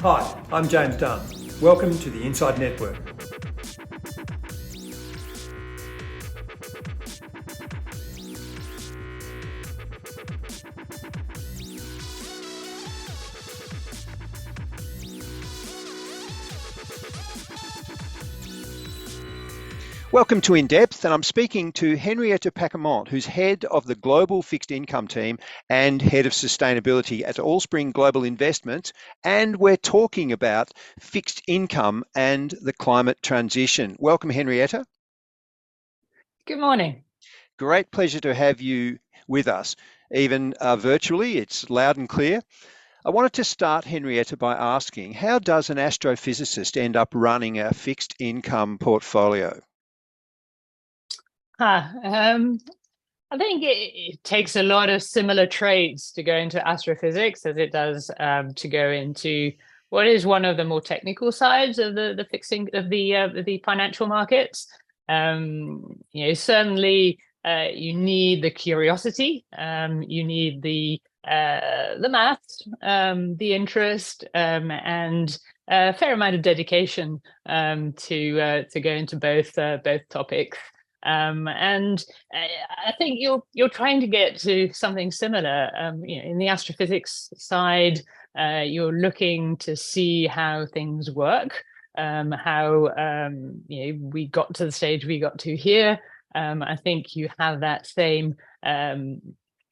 Hi, I'm James Dunn. Welcome to the Inside Network. Welcome to INDepth, and I'm speaking to Henrietta Pacquement, who's head of the Global Fixed Income team and head of sustainability at Allspring Global Investments, and we're talking about fixed income and the climate transition. Welcome, Henrietta. Good morning. Great pleasure to have you with us, even virtually. It's loud and clear. I wanted to start, Henrietta, by asking, how does an astrophysicist end up running a fixed income portfolio? I think it takes a lot of similar traits to go into astrophysics as it does to go into what is one of the more technical sides of the fixing of the financial markets. Certainly you need the curiosity, you need the maths, the interest, and a fair amount of dedication to go into both topics. And I think you're trying to get to something similar. In the astrophysics side, you're looking to see how things work, how we got to the stage we got to here. I think you have that same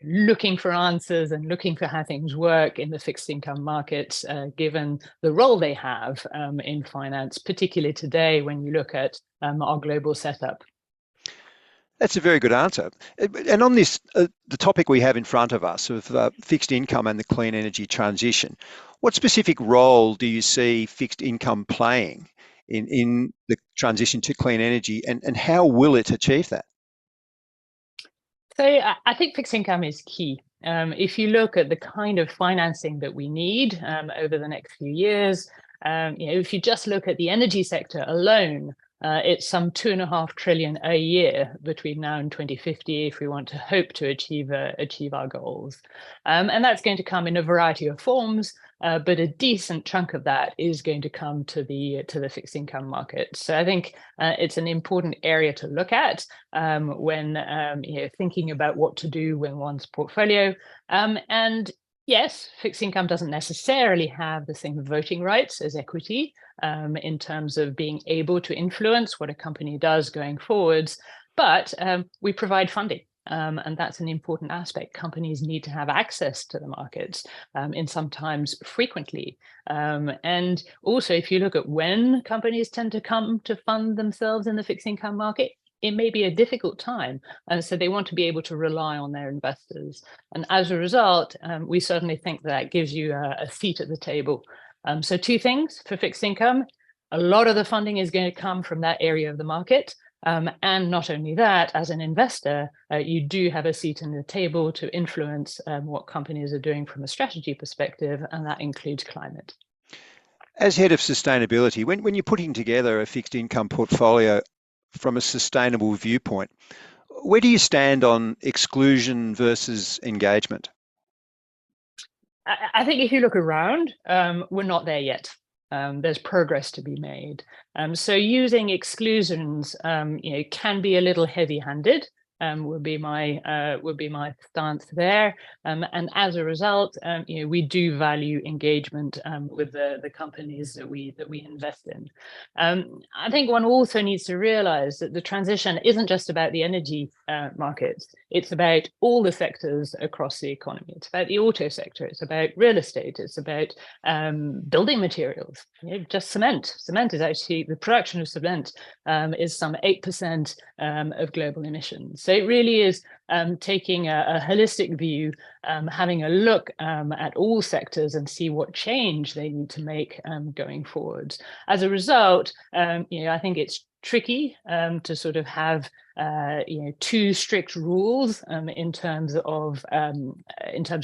looking for answers and looking for how things work in the fixed income markets, given the role they have in finance, particularly today when you look at our global setup. That's a very good answer. And on this, the topic we have in front of us of fixed income and the clean energy transition, what specific role do you see fixed income playing in the transition to clean energy, and how will it achieve that? So I think fixed income is key. If you look at the kind of financing that we need over the next few years, if you just look at the energy sector alone, it's some 2.5 trillion a year between now and 2050 if we want to hope to achieve our goals. And that's going to come in a variety of forms, but a decent chunk of that is going to come to the fixed income market. So I think it's an important area to look at when thinking about what to do with one's portfolio. And yes, fixed income doesn't necessarily have the same voting rights as equity in terms of being able to influence what a company does going forwards, but we provide funding. And that's an important aspect. Companies need to have access to the markets and sometimes frequently. And also, if you look at when companies tend to come to fund themselves in the fixed income market, it may be a difficult time. And so they want to be able to rely on their investors. And as a result, we certainly think that gives you a seat at the table. So 2 things for fixed income. A lot of the funding is going to come from that area of the market. And not only that, as an investor, you do have a seat in the table to influence what companies are doing from a strategy perspective, and that includes climate. As head of sustainability, when you're putting together a fixed income portfolio from a sustainable viewpoint, where do you stand on exclusion versus engagement? I think if you look around, we're not there yet. There's progress to be made. So using exclusions, can be a little heavy-handed. Would be my stance there. And as a result, we do value engagement with the companies that we invest in. I think one also needs to realize that the transition isn't just about the energy markets. It's about all the sectors across the economy. It's about the auto sector. It's about real estate. It's about building materials. Just cement. Cement is actually, the production of cement is some 8% of global emissions. So it really is taking a holistic view, having a look at all sectors and see what change they need to make going forward. As a result, I think it's tricky to sort of have too strict rules in terms of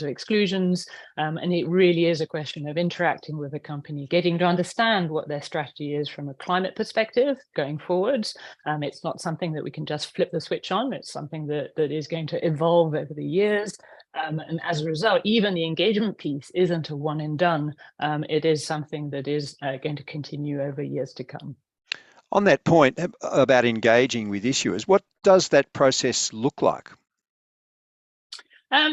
exclusions, and it really is a question of interacting with the company, getting to understand what their strategy is from a climate perspective going forwards. It's not something that we can just flip the switch on. It's something that is going to evolve over the years. And as a result, even the engagement piece isn't a one and done. It is something that is going to continue over years to come. On that point about engaging with issuers, what does that process look like?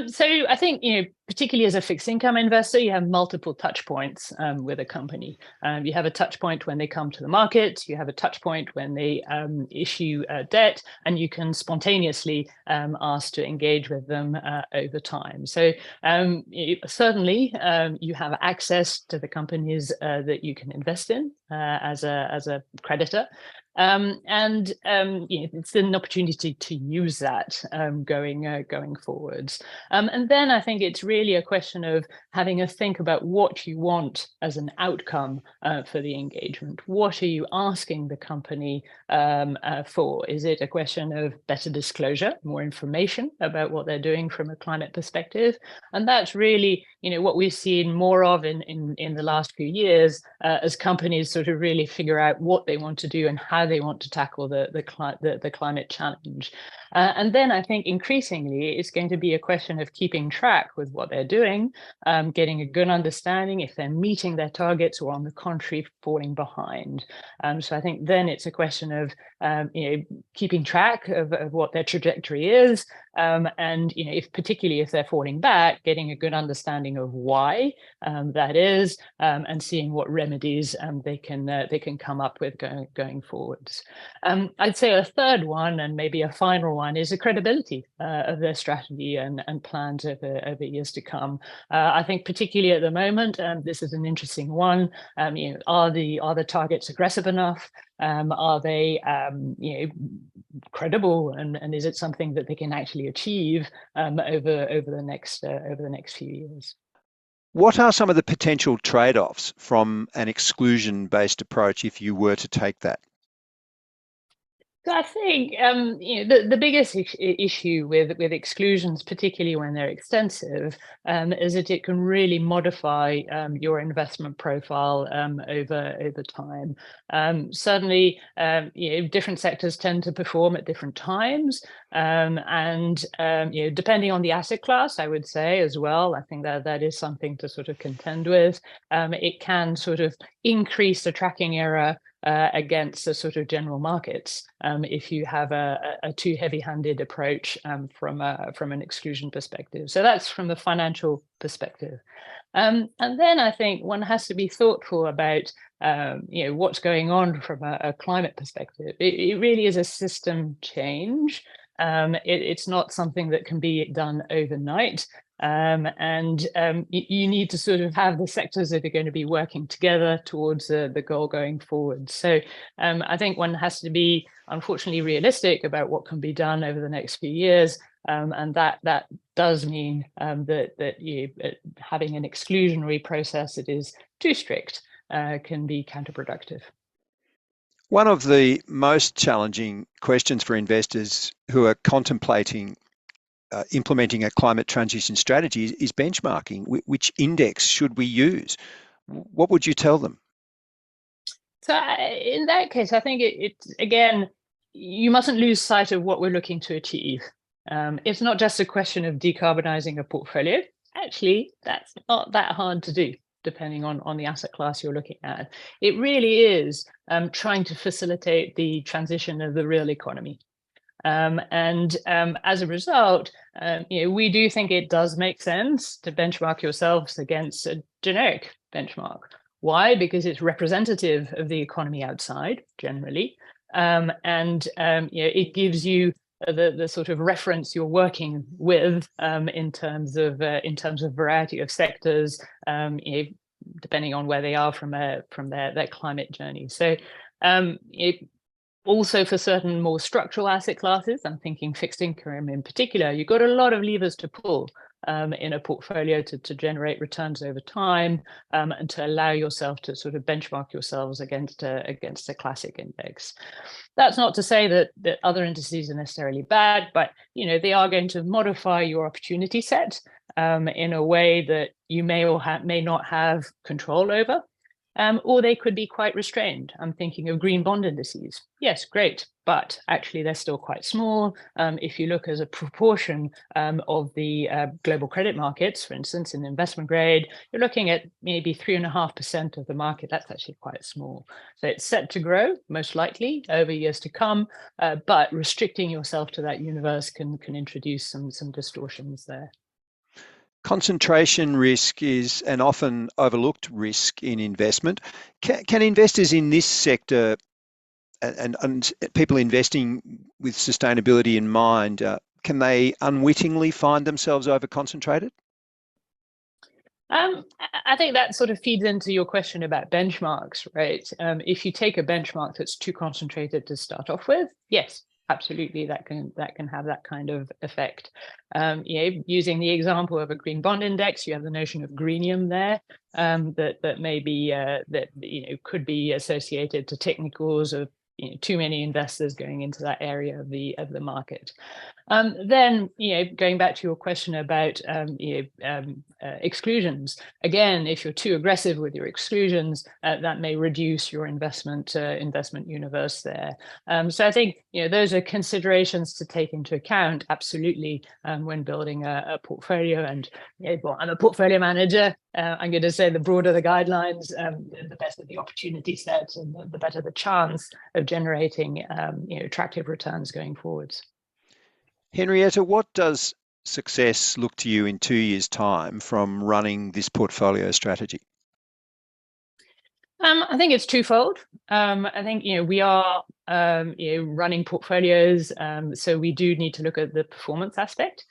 So I think, particularly as a fixed income investor, you have multiple touch points with a company. You have a touch point when they come to the market, you have a touch point when they issue debt, and you can spontaneously ask to engage with them over time. So certainly you have access to the companies that you can invest in as a creditor. It's an opportunity to use that going forwards. And then I think it's really a question of having a think about what you want as an outcome for the engagement. What are you asking the company for? Is it a question of better disclosure, more information about what they're doing from a climate perspective? And that's really, what we've seen more of in the last few years as companies sort of really figure out what they want to do and how they want to tackle the climate challenge. And then I think increasingly it's going to be a question of keeping track with what they're doing, getting a good understanding if they're meeting their targets or on the contrary falling behind. So I think then it's a question of keeping track of what their trajectory is, and particularly if they're falling back, getting a good understanding of why that is, and seeing what remedies they can come up with going forwards. I'd say a third one, and maybe a final one, is the credibility of their strategy and plans over years to come. I think particularly at the moment, this is an interesting one. Are the targets aggressive enough? Are they credible, and is it something that they can actually achieve over the next few years? What are some of the potential trade-offs from an exclusion-based approach if you were to take that? So I think the biggest issue with exclusions, particularly when they're extensive, is that it can really modify your investment profile over time. Certainly, different sectors tend to perform at different times, and depending on the asset class, I would say as well. I think that is something to sort of contend with. It can sort of increase the tracking error against the sort of general markets if you have a too heavy-handed approach from an exclusion perspective. So that's from the financial perspective. And then I think one has to be thoughtful about what's going on from a climate perspective. It really is a system change. It's not something that can be done overnight. You need to sort of have the sectors that are going to be working together towards the goal going forward. So I think one has to be, unfortunately, realistic about what can be done over the next few years. And that does mean that having an exclusionary process that is too strict can be counterproductive. One of the most challenging questions for investors who are contemplating implementing a climate transition strategy is benchmarking. Which index should we use? What would you tell them? So in that case, I think it's again, you mustn't lose sight of what we're looking to achieve. It's not just a question of decarbonizing a portfolio. Actually, that's not that hard to do, depending on the asset class you're looking at. It really is trying to facilitate the transition of the real economy. As a result, we do think it does make sense to benchmark yourselves against a generic benchmark. Why? Because it's representative of the economy outside, generally, it gives you the sort of reference you're working with in terms of variety of sectors, depending on where they are from their climate journey. So also for certain more structural asset classes, I'm thinking fixed income in particular, you've got a lot of levers to pull in a portfolio to generate returns over time, and to allow yourself to sort of benchmark yourselves against a classic index. That's not to say that other indices are necessarily bad, but they are going to modify your opportunity set in a way that you may or may not have control over. Or they could be quite restrained. I'm thinking of green bond indices. Yes, great, but actually they're still quite small. If you look as a proportion of the global credit markets, for instance, in investment grade, you're looking at maybe 3.5% of the market. That's actually quite small. So it's set to grow, most likely, over years to come, but restricting yourself to that universe can introduce some distortions there. Concentration risk is an often overlooked risk in investment. Can investors in this sector and people investing with sustainability in mind, can they unwittingly find themselves over-concentrated? I think that sort of feeds into your question about benchmarks, right? If you take a benchmark that's too concentrated to start off with, yes, absolutely, that can have that kind of effect. Using the example of a green bond index, you have the notion of greenium there, that may be could be associated to technicals of too many investors going into that area of the market. Then, going back to your question about exclusions, again, if you're too aggressive with your exclusions, that may reduce your investment universe there. So I think those are considerations to take into account, absolutely, when building a portfolio. And well, I'm a portfolio manager. I'm going to say the broader the guidelines, the better the opportunity set, and the better the chance of generating attractive returns going forwards. Henrietta, what does success look to you in 2 years' time from running this portfolio strategy? I think it's twofold. I think we are running portfolios, so we do need to look at the performance aspect.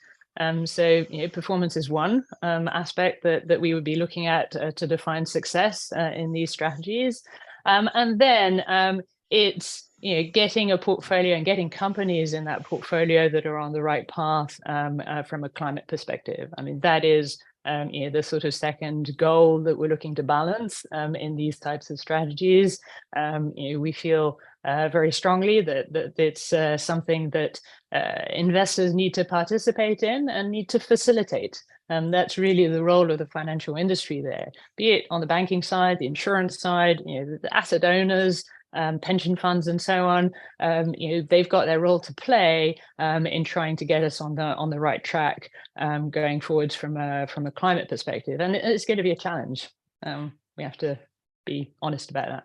So performance is one aspect that we would be looking at to define success in these strategies, and then it's getting a portfolio and getting companies in that portfolio that are on the right path from a climate perspective. I mean, that is the sort of second goal that we're looking to balance in these types of strategies. We feel very strongly that it's something that investors need to participate in and need to facilitate. That's really the role of the financial industry there, be it on the banking side, the insurance side, the asset owners, pension funds and so on. They've got their role to play in trying to get us on the right track going forwards from a climate perspective, and it's going to be a challenge. We have to be honest about that.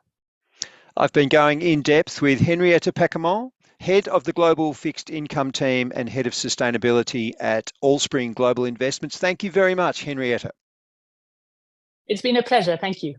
I've been going in depth with Henrietta Pacquement, Head of the Global Fixed Income Team and Head of Sustainability at Allspring Global Investments. Thank you very much, Henrietta. It's been a pleasure. Thank you.